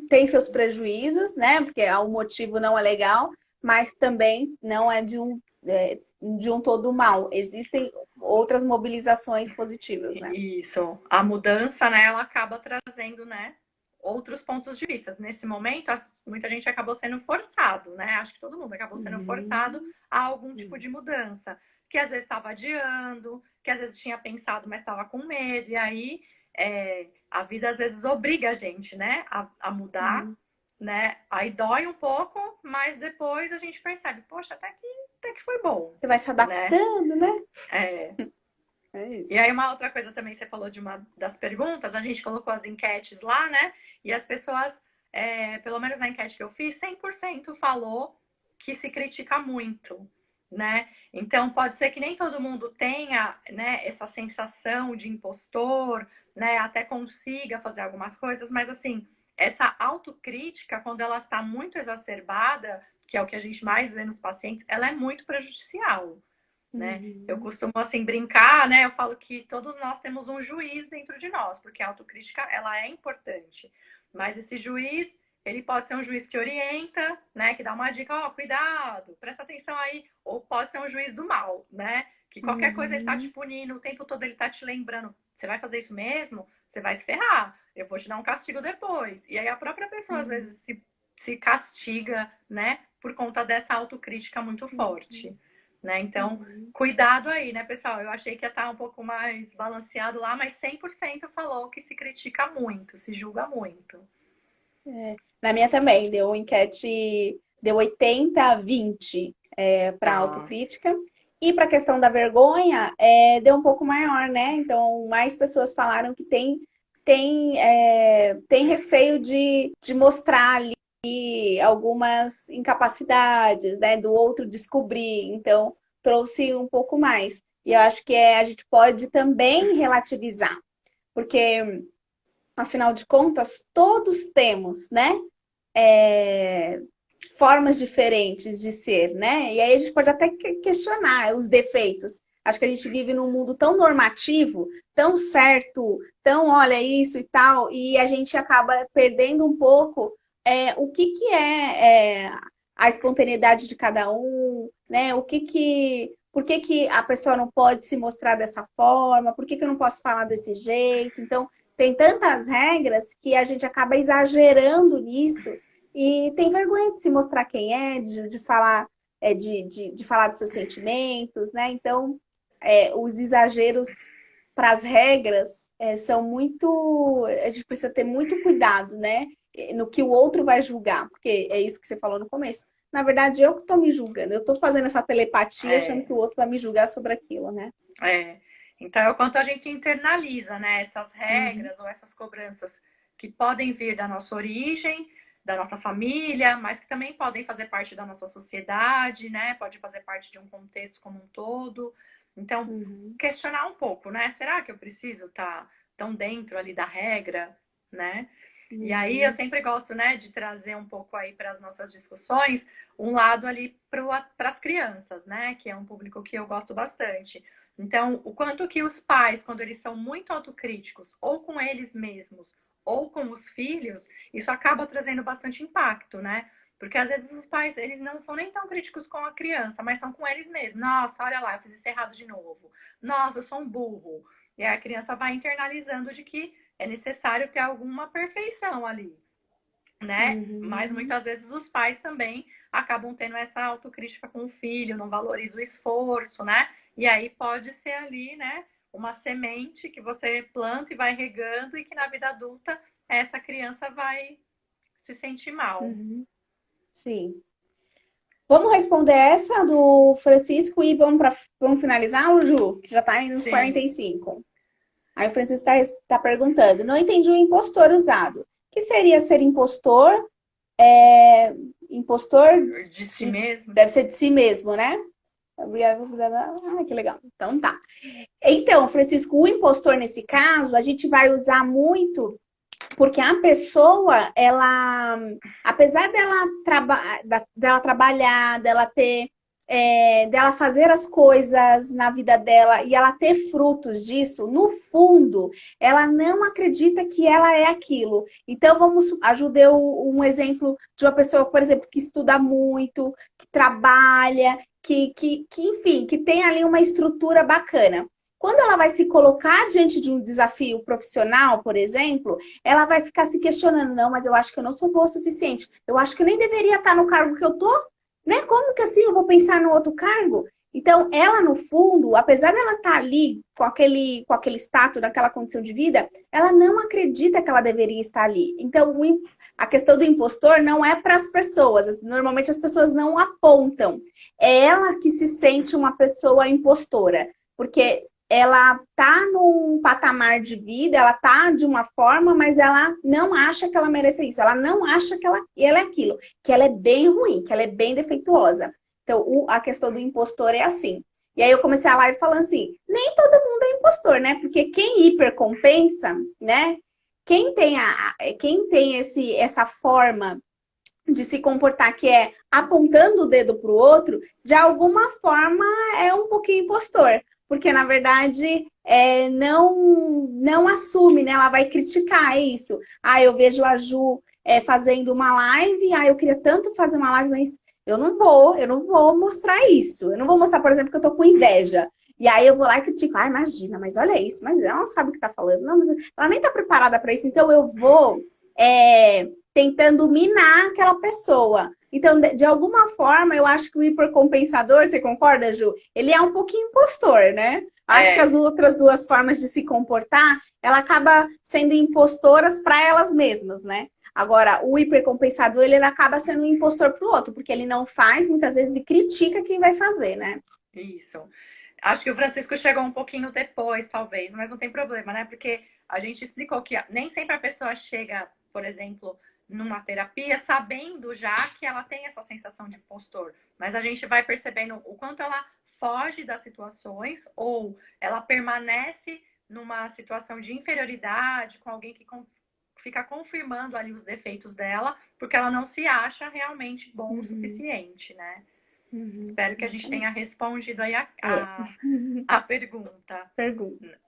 B: Tem seus prejuízos, né? Porque o motivo não é legal, mas também não é de um todo mal. Existem outras mobilizações positivas, né?
A: Isso. A mudança, né, ela acaba trazendo, né, outros pontos de vista. Nesse momento, muita gente acabou sendo forçado, né? Acho que todo mundo acabou sendo forçado a algum tipo de mudança. Que às vezes estava adiando, que às vezes tinha pensado, mas estava com medo. E aí, a vida às vezes obriga a gente, né, a mudar, né? Aí dói um pouco, mas depois a gente percebe, poxa, até que foi bom.
B: Você vai se adaptando, né?
A: É isso. E aí, uma outra coisa também, você falou de uma das perguntas, a gente colocou as enquetes lá, né? E as pessoas, pelo menos na enquete que eu fiz, 100% falou que se critica muito, né? Então, pode ser que nem todo mundo tenha, né, essa sensação de impostor, né? Até consiga fazer algumas coisas, mas assim, essa autocrítica, quando ela está muito exacerbada, que é o que a gente mais vê nos pacientes, ela é muito prejudicial. Né? Eu costumo assim brincar, né? Eu falo que todos nós temos um juiz dentro de nós, porque a autocrítica ela é importante. Mas esse juiz, ele pode ser um juiz que orienta, né? Que dá uma dica, ó, cuidado, presta atenção aí. Ou pode ser um juiz do mal, né? Que qualquer coisa ele tá te punindo, o tempo todo ele tá te lembrando, você vai fazer isso mesmo? Você vai se ferrar. Eu vou te dar um castigo depois. E aí a própria pessoa às vezes se castiga, né? Por conta dessa autocrítica muito forte. Né? Então, cuidado aí, né, pessoal? Eu achei que ia estar um pouco mais balanceado lá, mas 100% falou que se critica muito, se julga muito.
B: Na minha também, deu enquete, deu 80-20 para autocrítica. E para a questão da vergonha, deu um pouco maior, né? Então, mais pessoas falaram que tem receio de mostrar ali algumas incapacidades, né? Do outro descobrir. Então, trouxe um pouco mais. E eu acho que a gente pode também relativizar, porque, afinal de contas, todos temos, né? Formas diferentes de ser, né? E aí a gente pode até questionar os defeitos. Acho que a gente vive num mundo tão normativo, tão certo, tão olha isso e tal, e a gente acaba perdendo um pouco o que que é a espontaneidade de cada um, né? Por que que a pessoa não pode se mostrar dessa forma? Por que que eu não posso falar desse jeito? Então, tem tantas regras que a gente acaba exagerando nisso e tem vergonha de se mostrar quem é, de falar, de falar dos seus sentimentos, né? Então, os exageros para as regras são muito. A gente precisa ter muito cuidado, né? No que o outro vai julgar, porque é isso que você falou no começo. Na verdade, eu que estou me julgando, eu estou fazendo essa telepatia achando que o outro vai me julgar sobre aquilo, né?
A: É. Então, é o quanto a gente internaliza, né, essas
B: Uhum,
A: regras ou essas cobranças que podem vir da nossa origem, da nossa família, mas que também podem fazer parte da nossa sociedade, né? Pode fazer parte de um contexto como um todo. Então,
B: uhum,
A: questionar um pouco, né? Será que eu preciso estar tão dentro ali da regra, né? E aí eu
B: uhum,
A: sempre gosto, né, de trazer um pouco aí para as nossas discussões um lado ali para as crianças, né? Que é um público que eu gosto bastante. Então, o quanto que os pais, quando eles são muito autocríticos, ou com eles mesmos, ou com os filhos, isso acaba trazendo bastante impacto, né? Porque às vezes os pais, eles não são nem tão críticos com a criança, mas são com eles mesmos. Nossa, olha lá, eu fiz isso errado de novo. Nossa, eu sou um burro. E aí a criança vai internalizando de que é necessário ter alguma perfeição ali, né? Mas
B: uhum,
A: muitas vezes os pais também acabam tendo essa autocrítica com o filho, não valorizam o esforço, né? E aí pode ser ali, né, uma semente que você planta e vai regando e que na vida adulta essa criança vai se sentir mal.
B: uhum. Tá. Sim. Vamos responder essa do Francisco e vamos finalizar, Ju? Que já está indo nos
A: Sim,
B: 45. Aí o Francisco está perguntando: não entendi o impostor usado. O que seria ser impostor? Impostor
A: de si mesmo.
B: deve ser de si mesmo, né? Ah, que legal. Então tá. Então, Francisco, o impostor nesse caso, a gente vai usar muito porque a pessoa, ela, apesar dela trabalhar, dela fazer as coisas na vida dela e ela ter frutos disso, no fundo, ela não acredita que ela é aquilo. Então, ajudei um exemplo de uma pessoa, por exemplo, que estuda muito, que trabalha, enfim, que tem ali uma estrutura bacana. Quando ela vai se colocar diante de um desafio profissional, por exemplo, ela vai ficar se questionando, não, mas eu acho que eu não sou boa o suficiente. Eu acho que eu nem deveria estar no cargo que eu tô, né? Como que assim eu vou pensar no outro cargo? Então, ela, no fundo, apesar dela estar ali com aquele status, naquela condição de vida, ela não acredita que ela deveria estar ali. Então, a questão do impostor não é para as pessoas. Normalmente as pessoas não apontam. É ela que se sente uma pessoa impostora. Porque ela tá num patamar de vida, ela tá de uma forma, mas ela não acha que ela merece isso, ela não acha que ela é aquilo, que ela é bem ruim, que ela é bem defeituosa. Então, a questão do impostor é assim. E aí eu comecei a live falando assim, nem todo mundo é impostor, né? Porque quem hipercompensa, né? Quem tem essa forma de se comportar que é apontando o dedo para o outro, de alguma forma é um pouquinho impostor, porque na verdade não assume, né? Ela vai criticar isso. Ah, eu vejo a Ju fazendo uma live, eu queria tanto fazer uma live, mas eu não vou mostrar isso. Eu não vou mostrar, por exemplo, que eu tô com inveja. E aí eu vou lá e critico, imagina, mas olha isso, mas ela não sabe o que tá falando, não, mas ela nem tá preparada para isso, então eu vou tentando minar aquela pessoa. Então, de alguma forma, eu acho que o hipercompensador, você concorda, Ju? Ele é um pouquinho impostor, né? Acho que as
A: É,
B: outras duas formas de se comportar, ela acaba sendo impostoras para elas mesmas, né? Agora, o hipercompensador, ele acaba sendo um impostor para o outro, porque ele não faz, muitas vezes, e critica quem vai fazer, né?
A: isso. Acho que o Francisco chegou um pouquinho depois, talvez, mas não tem problema, né? Porque a gente explicou que nem sempre a pessoa chega, por exemplo, numa terapia sabendo já que ela tem essa sensação de impostor, mas a gente vai percebendo o quanto ela foge das situações ou ela permanece numa situação de inferioridade com alguém que fica confirmando ali os defeitos dela, porque ela não se acha realmente bom o
B: Uhum,
A: suficiente, né? Espero que a gente tenha respondido aí
B: É.
A: a pergunta.
B: Pergunta.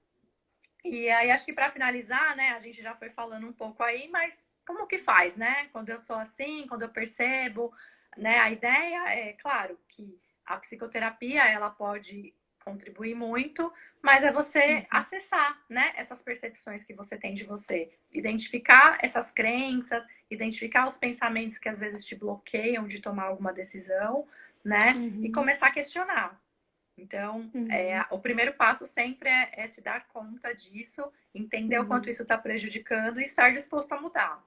A: E aí, acho que para finalizar, né, a gente já foi falando um pouco aí, mas como que faz, né? Quando eu sou assim, quando eu percebo, né? A ideia é, claro, que a psicoterapia, ela pode contribuir muito, mas é você acessar, né, essas percepções que você tem de você, identificar essas crenças, identificar os pensamentos que às vezes te bloqueiam de tomar alguma decisão, né? E começar a questionar. Então, o primeiro passo sempre é se dar conta disso, entender o quanto isso está prejudicando e estar disposto a mudar.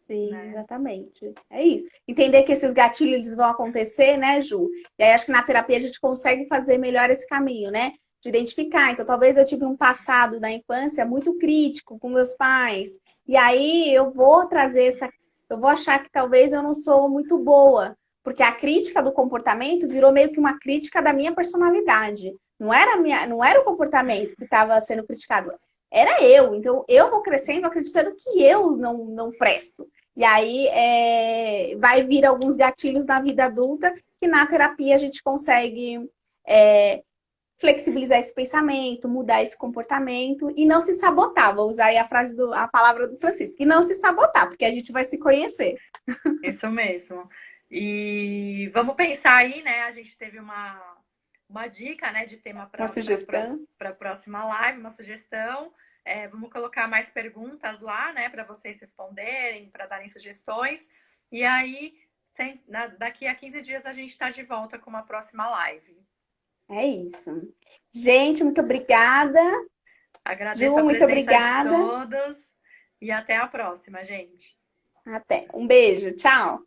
B: Sim,
A: Né?
B: exatamente. É isso. Entender que esses gatilhos eles vão acontecer, né, Ju? E aí acho que na terapia a gente consegue fazer melhor esse caminho, né? De identificar. Então, talvez eu tive um passado da infância muito crítico com meus pais. E aí eu vou trazer essa. Eu vou achar que talvez eu não sou muito boa. Porque a crítica do comportamento virou meio que uma crítica da minha personalidade. Não era o comportamento que estava sendo criticado, era eu. Então, eu vou crescendo acreditando que eu não presto. E aí vai vir alguns gatilhos na vida adulta que na terapia a gente consegue flexibilizar esse pensamento, mudar esse comportamento e não se sabotar. Vou usar aí a palavra do Francisco. E não se sabotar, porque a gente vai se conhecer.
A: Isso mesmo. E vamos pensar aí, né? A gente teve uma dica, né, de tema para a próxima live, uma sugestão. Vamos colocar mais perguntas lá, né, para vocês responderem, para darem sugestões. E aí, daqui a 15 dias, a gente está de volta com uma próxima live.
B: É isso. Gente, muito obrigada.
A: Agradeço
B: Ju,
A: a
B: muito
A: presença
B: obrigada.
A: de todos. E até a próxima, gente.
B: Até. Um beijo. Tchau.